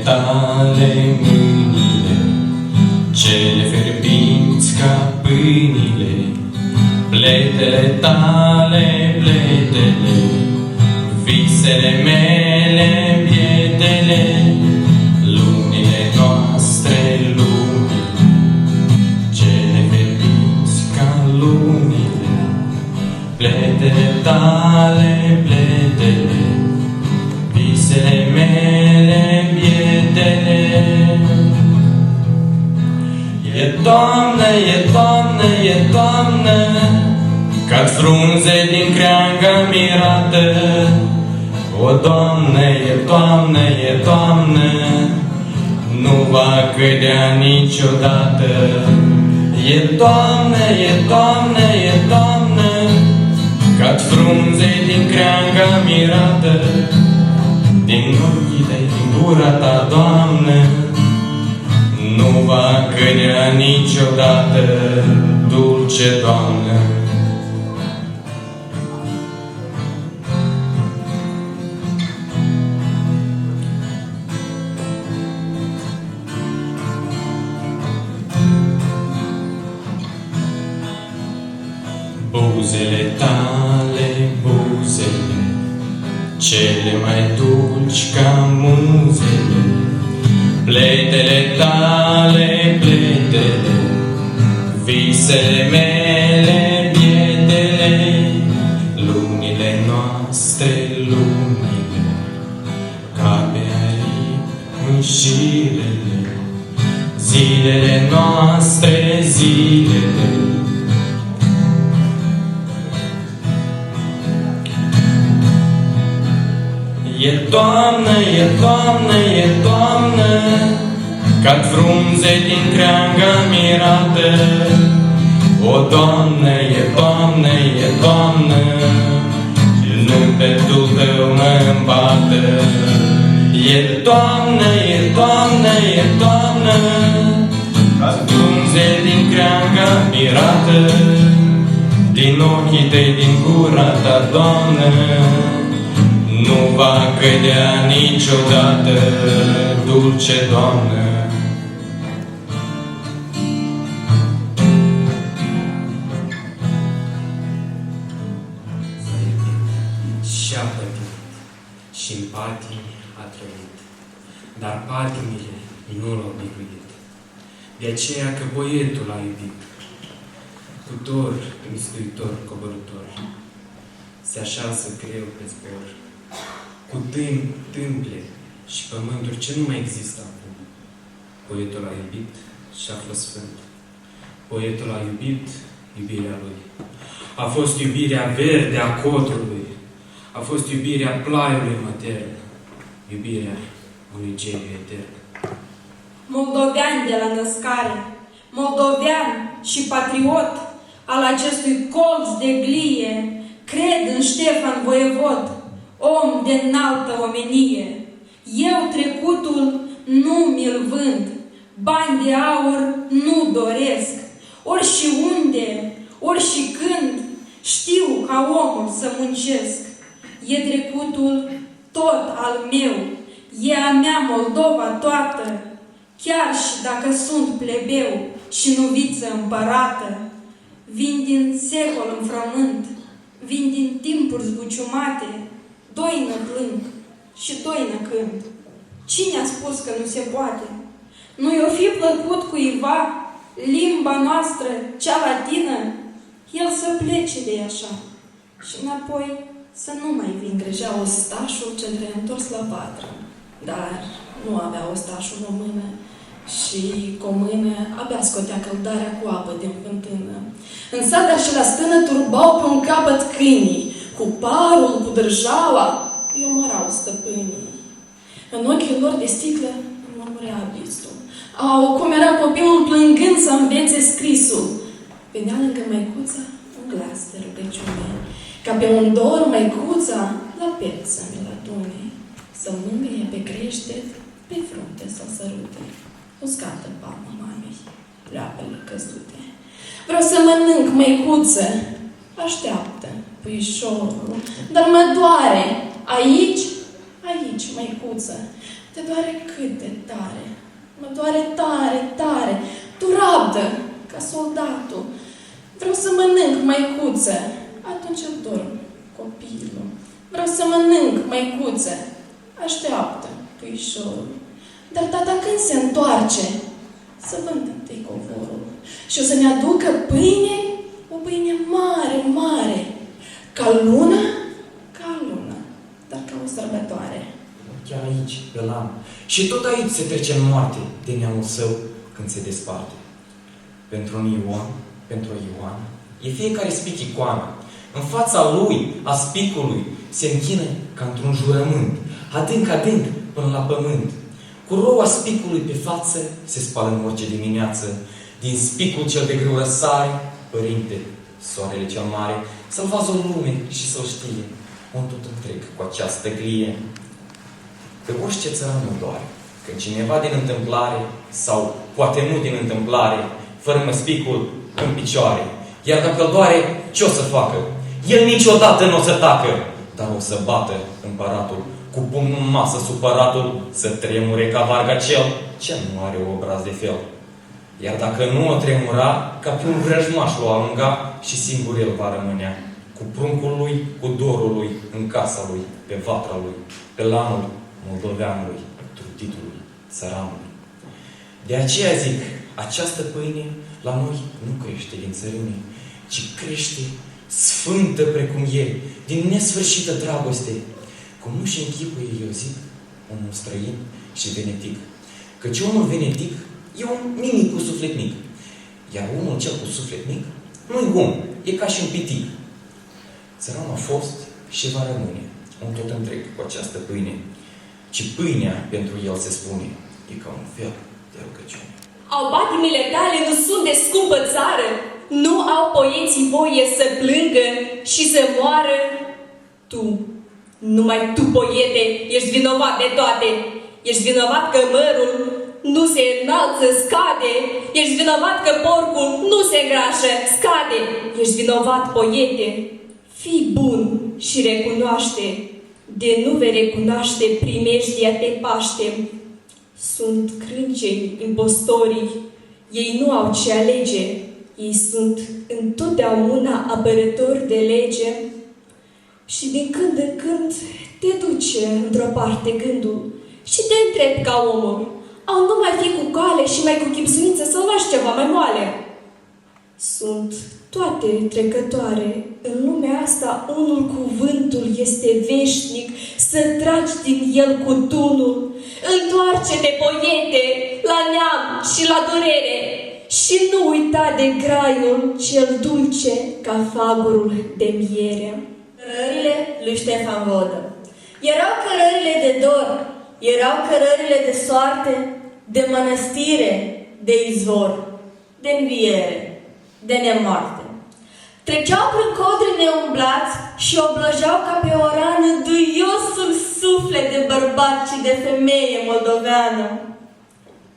tale mâinile, cele fierbinți ca pâinile, pletele tale, pletele, visele mele, bietele, lunile noastre, lunile, cele fierbinți ca lunile, pletele tale, pletele, visele mele, bietele. E toamnă, e toamnă, e toamnă, ca-ți frunze din creangă mirată. O, Doamnă, e toamnă, e toamnă, nu va cădea niciodată. E toamnă, e toamnă, e toamnă, ca-ți frunze din creangă mirată. Din ochii tăi, din gura ta, Doamnă, nu va cădea niciodată, dulce Doamnă. Buzele tale, buzele, cele mai dulci ca muzele, pletele tale, pletele, visele mele, bietele, lunile noastre, lunile, ca pe aripi în șirele, zilele noastre, zilele. E toamnă, e toamnă, e toamnă, ca-ți frunze din creangă mirată. O, Doamnă, e toamnă, e toamnă, zâmbetul tău mă îmbată. E toamnă, e toamnă, e toamnă, ca-ți frunze din creangă mirată. Din ochii tăi, din gura ta, Doamnă, nu va cădea niciodată, dulce Doamnă. Și-a pătit, și-n patii a trăit, dar patimile nu l-au biruit. De aceea că boietul l-a iubit, cu dor, mistuitor, coborător, se așează greu pe zbor, cu tâmple și pământuri ce nu mai există acum. Poetul a iubit și a fost sfânt. Poetul a iubit iubirea lui. A fost iubirea verde a codrului. A fost iubirea plaiului matern. Iubirea unui geniu etern. Moldovean de la născare, moldovean și patriot al acestui colț de glie, cred în Ștefan Voievod, om de înaltă omenie. Eu trecutul nu mi-l vând, bani de aur nu doresc. Ori și unde, ori și când, știu ca omul să muncesc. E trecutul tot al meu, e a mea Moldova toată, chiar și dacă sunt plebeu și nu viță împărată. Vin din secol în frământ, vin din timpuri zbuciumate, doină plâng și doină cânt. Cine a spus că nu se poate? Nu i-o fi plăcut cuiva limba noastră, cea latină, el să plece de așa și înapoi să nu mai vin. Grijea ostașul ce trebuie întors la patră, dar nu avea ostașul o mână și cu o mână abia scotea căldarea cu apă din fântână. În sada și la stână turbau pe un capăt câinii, cu parul, cu dârjaua, îi omorau stăpânii. În ochii lor de sticlă murmurea abisul. Au, cum era copilul plângând să învețe scrisul. Venea lângă măicuța un glas de rugăciune, ca pe un dor măicuța la piept să-mi îl adune, să mângâie pe creștet, pe frunte să-l sărute. Uscată palma mamei, leapele căzute. Vreau să mănânc, măicuță. Așteaptă, puișorul, dar mă doare. Aici, aici, măicuță. Te doare cât de tare? Mă doare tare, tare. Tu rabdă, ca soldatul. Vreau să mănânc, măicuță. Atunci îl dorm, copilul. Vreau să mănânc, măicuță. Așteaptă, puișorul. Dar tata când se întoarce? Să vând întâi covorul. Și o să ne aducă pâine, o pâine mare, mare. Ca luna, dar ca o sărbătoare. Chiar aici, pe lan. Și tot aici se trece în moarte de neamul său când se desparte. Pentru un Ion, pentru o Ioană, e fiecare spic icoană. În fața lui, a spicului, se închină ca într-un jurământ, adânc, adânc, până la pământ. Cu roua spicului pe față se spală în orice dimineață. Din spicul cel de greu răsare, Părinte, soarele cel mare, să-l vază o lume și să-l știe, un tot întreg cu această glie. Pe orice țăran nu doare, când cineva din întâmplare, sau poate nu din întâmplare, fără spicul în picioare. Iar dacă îl doare, ce o să facă? El niciodată nu o să tacă, dar o să bată împăratul, cu pumnul în masă supăratul, să tremure ca varga cel ce nu are obraz de fel. Iar dacă nu o tremura, ca pe un vrăjmaș l-o alunga și singur el va rămânea, cu pruncul lui, cu dorul lui, în casa lui, pe vatra lui, pe lanul moldoveanului, truditului, țăranului. De aceea zic, această pâine la noi nu crește din țărâne, ci crește sfântă precum el, din nesfârșită dragoste, cum nu și închipuie, eu zic, omul străin și venetic. Căci omul venetic e un nimic cu suflet mic, iar omul cel cu suflet mic nu-i om, e ca și un pitic. Țăranul a fost și va rămâne un tot întreg cu această pâine, ci pâinea pentru el se spune, e ca un fel de rugăciune. Au patimile tale nu sunt de scumpă țară? Nu au poeții voie să plângă și să moară? Tu, numai tu, poete, ești vinovat de toate. Ești vinovat că mărul nu se înalță, scade. Ești vinovat că porcul nu se îngrașă, scade. Ești vinovat, poete. Fii bun și recunoaște. De nu vei recunoaște, primejdia te paște. Sunt crânceni, impostorii. Ei nu au ce alege. Ei sunt întotdeauna apărători de lege. Și din când în când te duce într-o parte gândul și te întrebi ca omul, au nu mai fi cu cale și mai cu chipzuință să lași ceva mai moale? Sunt toate trecătoare. În lumea asta unul cuvântul este veșnic, să tragi din el cu tunul. Întoarce-te, poete, la neam și la durere și nu uita de graiul cel dulce ca fagurul de miere. Cărările lui Ștefan Vodă. Erau cărările de dor, erau cărările de soarte, de mănăstire, de izvor, de înviere, de nemoarte. Treceau prin codri neumblați și oblăjeau ca pe o rană duiosul suflet de bărbat și de femeie moldoveană.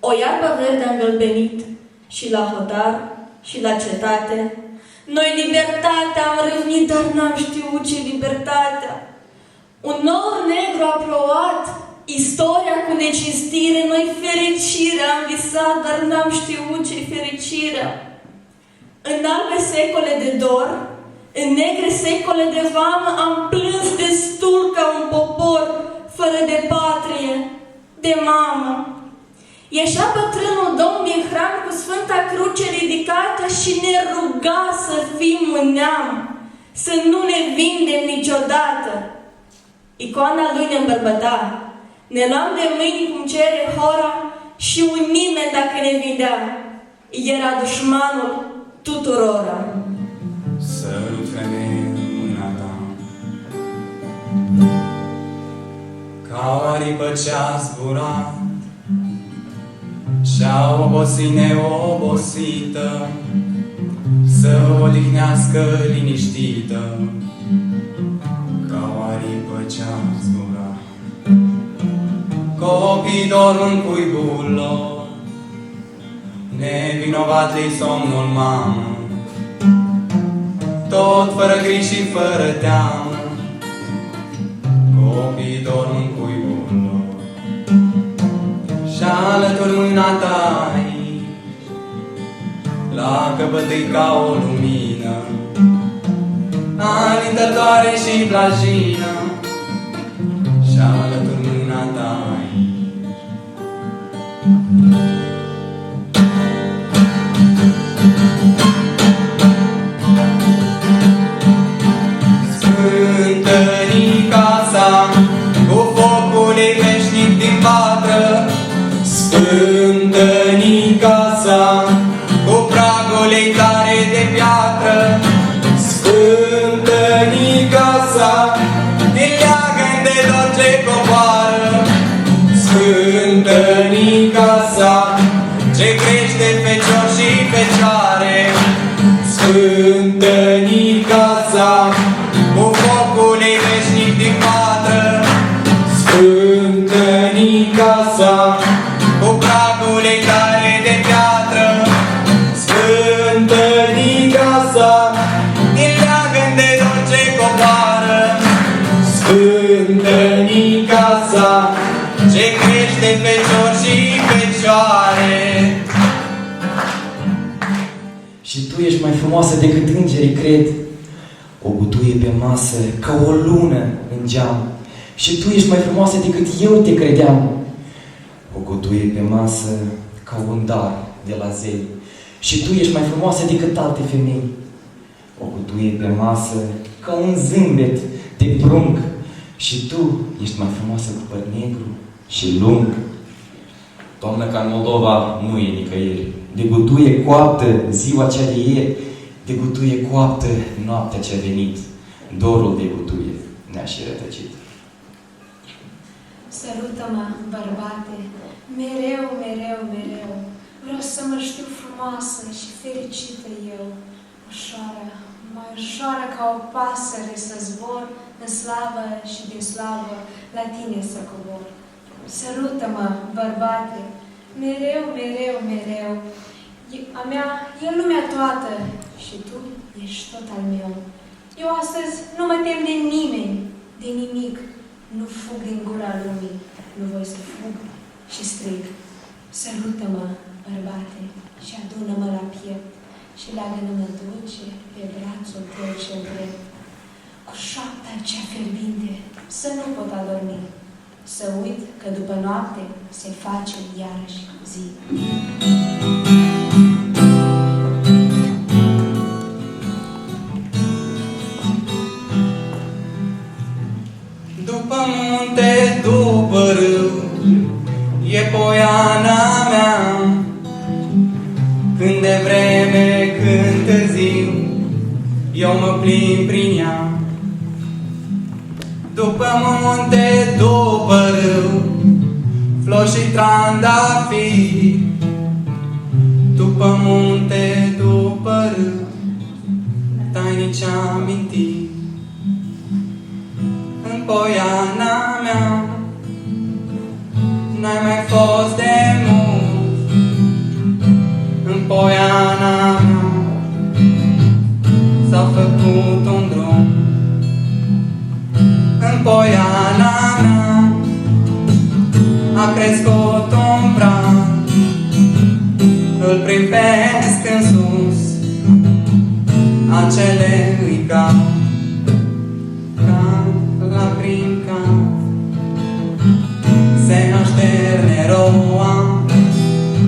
O iarbă verde a îngălbenit și la hotar și la cetate. Noi libertatea am râvnit, dar n-am știut ce libertatea. Un nor negru a plouat, istoria cu necinstire, noi fericire am visat, dar n-am știut ce-i fericirea. În albe secole de dor, în negre secole de vamă, am plâns destul ca un popor, fără de patrie, de mamă. Ieșea bătrânul domn din hram cu Sfânta Cruce ridicată și ne ruga să fim un neam, să nu ne vindem niciodată. Icoana lui ne îmbărbăta, ne luam de mâini cum cere hora și un nimeni dacă ne vindea, era dușmanul tuturora. Sărut, femeie, mâna ta, ca o aripă ce-a zburat și-a obosit neobosită, să o odihnească liniștită, ca o aripă ce-a zburat. Copii dorm în cuibul lor, nevinovat-i somnul mamă, tot fără griji și fără teamă. Copii dorm în cuibul lor, alături mâna ta aici, la căpătâi ca o lumină, alintătoare și blajină, și alături mâna ta aici. Sfântă-ni casa cu focul ei veșnic din vatră, Sfântă-ni casa cu pragul ei tare de piatră, Sfântă-ni casa din leagăn de dor ce coboară, Sfântă-ni casa ce crește fecior și fecioare, Sfântă-ni casa cu focul ei veșnic din vatră, Sfântă-ni casa cu pragul ei tare de piatră, Sfântă-ni casa din leagăn de dor ce coboară, Sfântă-ni casa ce crește fecior și fecioare. Și tu ești mai frumoasă decât îngerii, cred. O gutuie pe masă ca o lună în geam. Și tu ești mai frumoasă decât eu te credeam. O gutuie pe masă ca un dar de la zei. Și tu ești mai frumoasă decât alte femei. O gutuie pe masă ca un zâmbet de prunc. Și tu ești mai frumoasă cu păr negru și lung. Toamnă ca în Moldova nu e nicăieri. De gutuie coaptă ziua cea de ieri, de gutuie coaptă noaptea ce-a venit. Dorul de gutuie ne-a și rătăcit. Sărută-mă, bărbate, mereu, mereu, mereu. Vreau să mă știu frumoasă și fericită eu. Ușoară, mai ușoară ca o pasăre să zbor în slavă și din slavă la tine să cobor. Sărută-mă, bărbate, mereu, mereu, mereu. A mea e lumea toată și tu ești tot al meu. Eu astăzi nu mă tem de nimeni, de nimic. Nu fug din gura lumii, nu voi să fug și strig. Sărută-mă, bărbate, și adună-mă la piept și leagă-mă dulce pe brațul tău cel drept. Cu șoapta cea fierbinte să nu pot adormi, să uit că după noapte se face iarăși zi. După munte, după râu, e poiana mea, când de vreme, când târziu, eu mă plimb prin ea. După munte, după râu, flori și trandafiri, după munte, după râu, tainici amintiri. În poiana mea n-ai mai fost de mult, în poiana mea s-a făcut un drum. În poiana mea a crescut un prag, îl privesc în sus, acele îi cad. Lacrimi cad, se așterne roa,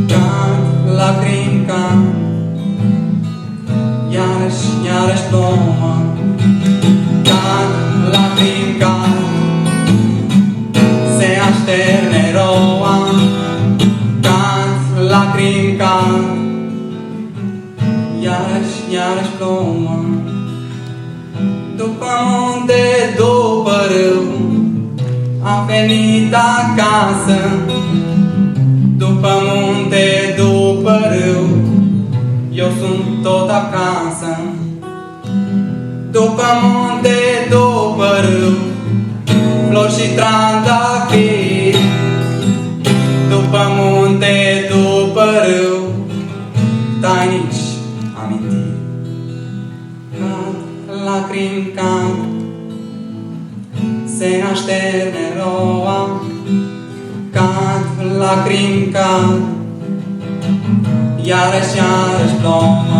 cad, lacrimi cad, iarăși, iarăși plouă, cad, lacrimi cad, se așterne roa, cad, lacrimi cad, iarăși, iarăși plouă. După munte, după râu, am venit acasă. După munte, după râu, eu sunt tot acasă. După munte, după râu, flori și trandafiri, după munte, după râu, tainici amintiri. Lacrimi cad, se așterne roa, cad, lacrimi cad, iarăși, iarăși plouă.